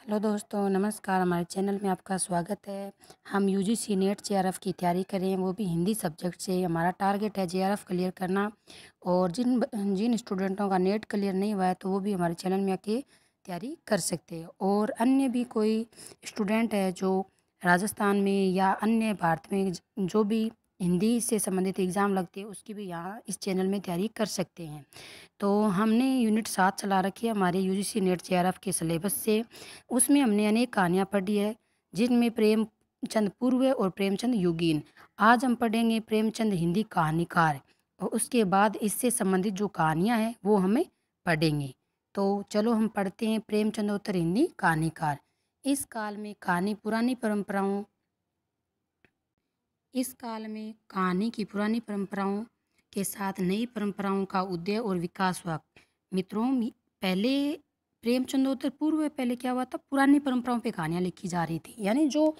Hello दोस्तों, नमस्कार। हमारे चैनल में आपका स्वागत है। हम यूजीसी नेट जेआरएफ की तैयारी कर रहे हैं, वो भी हिंदी सब्जेक्ट से। हमारा टारगेट है जेआरएफ क्लियर करना। और जिन स्टूडेंटों का नेट क्लियर नहीं हुआ है तो वो भी हमारे चैनल में आके तैयारी कर सकते हैं। और अन्य भी कोई स्टूडेंट है जो राजस्थान में या अन्य भारत में जो भी हिंदी से संबंधित एग्ज़ाम लगते हैं, उसकी भी यहाँ इस चैनल में तैयारी कर सकते हैं। तो हमने यूनिट 7 चला रखी है हमारे यूजीसी नेट जेआरएफ के सिलेबस से। उसमें हमने अनेक कहानियाँ पढ़ी है, जिनमें प्रेमचंद पूर्व और प्रेमचंद युगीन। आज हम पढ़ेंगे प्रेमचंद हिंदी कहानीकार, और उसके बाद इससे संबंधित जो कहानियाँ हैं वो हमें पढ़ेंगे। तो चलो हम पढ़ते हैं प्रेमचंदोत्तर हिंदी कहानीकार। इस काल में कहानी पुरानी परंपराओं इस काल में कहानी की पुरानी परंपराओं के साथ नई परंपराओं का उदय और विकास हुआ। मित्रों, पहले प्रेमचंदोत्तर पूर्व पहले क्या हुआ था, पुरानी परंपराओं पे कहानियाँ लिखी जा रही थी, यानी जो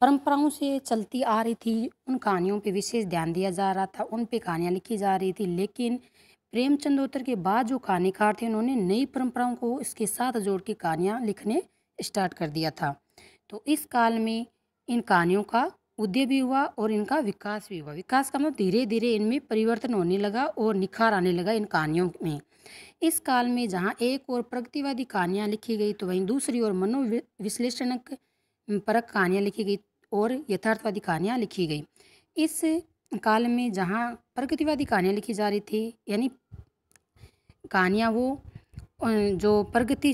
परंपराओं से चलती आ रही थी उन कहानियों पे विशेष ध्यान दिया जा रहा था, उन पे कहानियाँ लिखी जा रही थी। लेकिन प्रेमचंदोत्तर के बाद जो कहानीकार थे, उन्होंने नई परंपराओं को इसके साथ जोड़ के कहानियाँ लिखने स्टार्ट कर दिया था। तो इस काल में इन कहानियों का उदय भी हुआ और इनका विकास भी हुआ। विकास का मतलब धीरे धीरे इनमें परिवर्तन होने लगा और निखार आने लगा इन कहानियों में। इस काल में जहाँ एक और प्रगतिवादी कहानियाँ लिखी गई तो वहीं दूसरी ओर मनोविश्लेषणक परक कहानियाँ लिखी गई और यथार्थवादी कहानियाँ लिखी गई। इस काल में जहाँ प्रगतिवादी कहानियाँ लिखी जा रही थी, यानी कहानियाँ वो जो प्रगति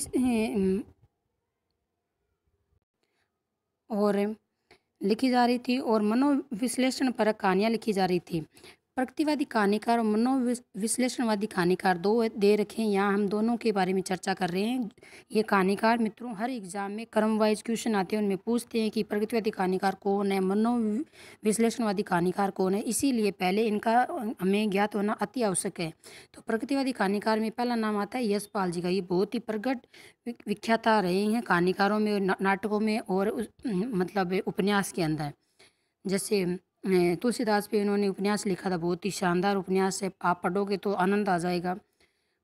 और लिखी जा रही थी और मनोविश्लेषण परक कहानियाँ लिखी जा रही थी। प्रगतिवादी कहानीकार और मनोविश्लेषणवादी कहानीकार दो दे रखे हैं, यहाँ हम दोनों के बारे में चर्चा कर रहे हैं। ये कहानीकार मित्रों हर एग्जाम में क्रम वाइज क्वेश्चन आते हैं, उनमें पूछते हैं कि प्रगतिवादी कहानीकार कौन है, मनोविश्लेषणवादी कहानीकार कौन है। इसीलिए पहले इनका हमें ज्ञात होना अति आवश्यक है। तो प्रगतिवादी कहानीकार में पहला नाम आता है यशपाल जी का। ये बहुत ही प्रगट विख्याता रहे हैं कहानीकारों में, नाटकों में और मतलब उपन्यास के अंदर। जैसे तुलसीदास पे इन्होंने उपन्यास लिखा था, बहुत ही शानदार उपन्यास है, आप पढ़ोगे तो आनंद आ जाएगा।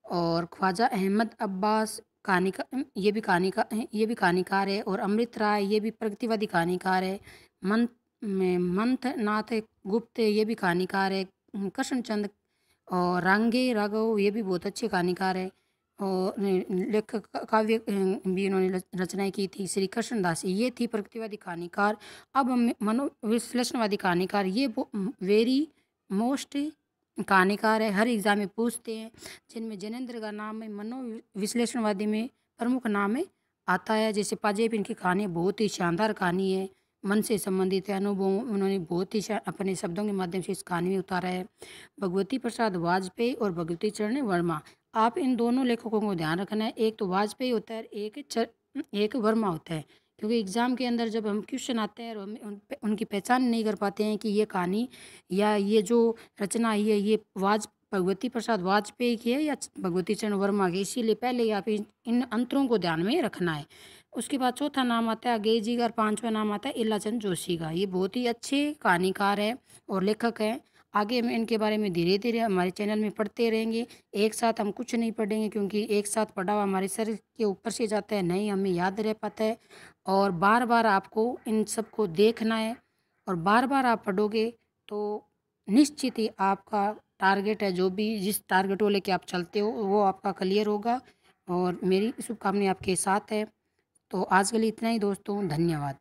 और ख्वाजा अहमद अब्बास ये भी कहानीकार है। और अमृत राय ये भी प्रगतिवादी कहानीकार है। मंथनाथ गुप्त ये भी कहानीकार है। कृष्णचंद और रांगे राघव ये भी बहुत अच्छे कहानीकार है। और लेखक काव्य भी इन्होंने रचनाएं की थी। श्री कृष्णदास ये थी प्रगतिवादी कहानीकार। अब हम मनोविश्लेषणवादी कहानीकार, ये वेरी मोस्ट कहानीकार है, हर एग्जाम में पूछते हैं, जिनमें जैनेन्द्र का नाम है मनोविश्लेषणवादी में प्रमुख नाम है आता है। जैसे पाजेब, इनकी कहानी बहुत ही शानदार कहानी है, मन से संबंधित है, अनुभव उन्होंने बहुत ही अपने शब्दों के माध्यम से इस कहानी में उतारा है। भगवती प्रसाद वाजपेयी और भगवती चरण वर्मा, आप इन दोनों लेखकों को ध्यान रखना है। एक तो वाजपेयी होता है, एक वर्मा होता है। क्योंकि एग्ज़ाम के अंदर जब हम क्वेश्चन आते हैं और हम उनकी पहचान नहीं कर पाते हैं कि ये कहानी या ये जो रचना आई है ये भगवती प्रसाद वाजपेयी की है या भगवती चरण वर्मा की, इसीलिए पहले ही आप इन अंतरों को ध्यान में रखना है। उसके बाद चौथा नाम आता है अगेय जी का और पांचवा नाम आता है इलाचंद जोशी का। ये बहुत ही अच्छे कहानीकार है और लेखक हैं। आगे हम इनके बारे में धीरे धीरे हमारे चैनल में पढ़ते रहेंगे। एक साथ हम कुछ नहीं पढ़ेंगे, क्योंकि एक साथ पढ़ा हुआ हमारे सर के ऊपर से जाता है, नहीं हमें याद रह पाता है। और बार बार आपको इन सब को देखना है और बार बार आप पढ़ोगे तो निश्चित ही आपका टारगेट है, जो भी जिस टारगेट को लेके आप चलते हो वो आपका क्लियर होगा। और मेरी शुभकामनाएं आपके साथ है। तो आज के लिए इतना ही दोस्तों, धन्यवाद।